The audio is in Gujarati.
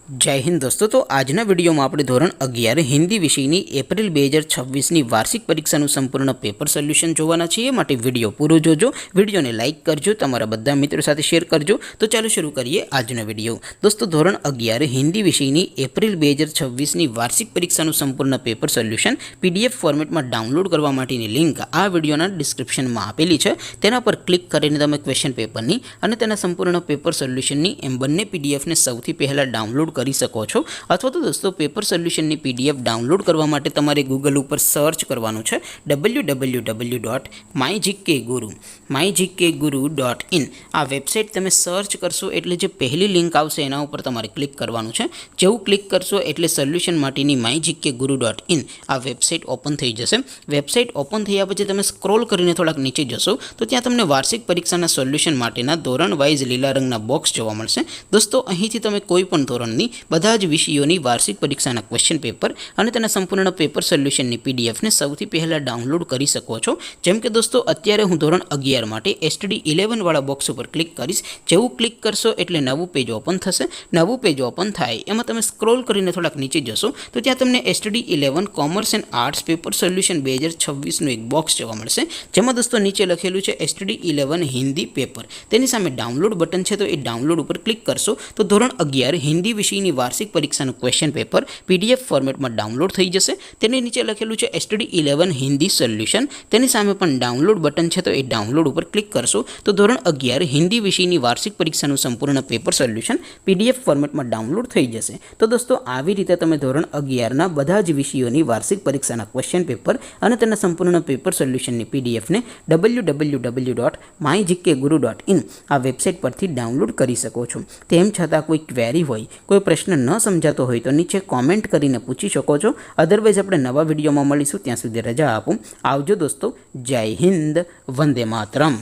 जय हिंद दोस्तों। तो आजना वीडियो में આપણે ધોરણ 11 હિન્દી વિષયની એપ્રિલ 2026ની વાર્ષિક પરીક્ષાનું સંપૂર્ણ પેપર સોલ્યુશન જોવાના છીએ। માટે વિડિયો પૂરો જોજો, વિડિયોને લાઈક કરજો, તમારા બધા મિત્રો સાથે શેર કરજો। તો ચાલો શરૂ કરીએ આજનો વિડિયો। દોસ્તો ધોરણ 11 હિન્દી વિષયની એપ્રિલ 2026ની વાર્ષિક પરીક્ષાનું સંપૂર્ણ પેપર સોલ્યુશન પીડીએફ ફોર્મેટમાં ડાઉનલોડ કરવા માટેની લિંક આ વિડિયોના ડિસ્ક્રિપ્શનમાં આપેલી છે। તેના પર ક્લિક કરીને તમે ક્વેશ્ચન પેપરની અને તેના સંપૂર્ણ પેપર સોલ્યુશનની એમ બંને પીડીએફને સૌથી પહેલા ડાઉનલોડ કરી શકો છો। अथवा तो दोस्तों पेपर सोल्यूशन पीडीएफ डाउनलॉड करवा माटे तमारे गूगल पर सर्च करवानुं छे www.mygkguru.in। आ वेबसाइट तमे सर्च करशो एटले जे पहली लिंक आवशे एना उपर तमारे क्लिक करवानुं छे। जेवुं क्लिक करशो एटले सोल्यूशन माटेनी mygkguru.in आ वेबसाइट ओपन थई जशे। वेबसाइट ओपन थया पछी तमे स्क्रॉल करीने थोड़ाक नीचे जशो तो त्यां तमने वार्षिक परीक्षाना सोल्यूशन माटेना धोरण वाइज लीला रंगना बॉक्स जोवा मळशे। दोस्तों અહીંથી તમે કોઈ પણ ધોરણની બધા જ વિષયોની વાર્ષિક પરીક્ષાના ક્વેશ્ચન પેપર અને તેના સંપૂર્ણ પેપર સોલ્યુશનની પીડીએફને સૌથી પહેલા ડાઉનલોડ કરી શકો છો। જેમ કે દોસ્તો અત્યારે હું ધોરણ 11 માટે STD 11 વાળા બોક્સ ઉપર ક્લિક કરીશ। જેવું ક્લિક કરશો એટલે નવું પેજ ઓપન થશે। નવું પેજ ઓપન થાય એમાં તમે સ્ક્રોલ કરીને થોડાક નીચે જશો તો ત્યાં તમને STD 11 commerce and arts paper solution 2026 નું એક બોક્સ જોવા મળશે। જેમાં દોસ્તો નીચે લખેલું છે STD 11 હિન્દી પેપર। તેની સામે ડાઉનલોડ બટન છે તો એ ડાઉનલોડ ઉપર ક્લિક કરશો તો ધોરણ 11 હિન્દી વિષયની વાર્ષિક પરીક્ષાનું ક્વેશ્ચન પેપર પીડીએફ ફોર્મેટમાં ડાઉનલોડ થઈ જશે। તેની નીચે લખેલું છે STD 11 હિન્દી સોલ્યુશન। તેની સામે પણ ડાઉનલોડ બટન છે તો એ ડાઉનલોડ ઉપર ક્લિક કરશો તો ધોરણ 11 હિન્દી વિષયની વાર્ષિક પરીક્ષાનું સંપૂર્ણ પેપર સોલ્યુશન પીડીએફ ફોર્મેટમાં ડાઉનલોડ થઈ જશે। તો દોસ્તો આવી રીતે તમે ધોરણ 11 ના બધા જ વિષયોની વાર્ષિક પરીક્ષાના ક્વેશ્ચન પેપર અને તેના સંપૂર્ણ પેપર સોલ્યુશનની પીડીએફને www.mygkguru.in આ વેબસાઇટ પરથી ડાઉનલોડ કરી શકો છો। તેમ છતાં કોઈ ક્વેરી હોય, કોઈ પ્રશ્ન ન સમજાતો હોય તો નીચે કોમેન્ટ કરીને પૂછી શકો છો। અધરવાઇઝ આપણે નવા વિડીયોમાં મળીશું, ત્યાં સુધી રજા આપો। આવજો દોસ્તો। જય હિન્દ, વંદે માતરમ।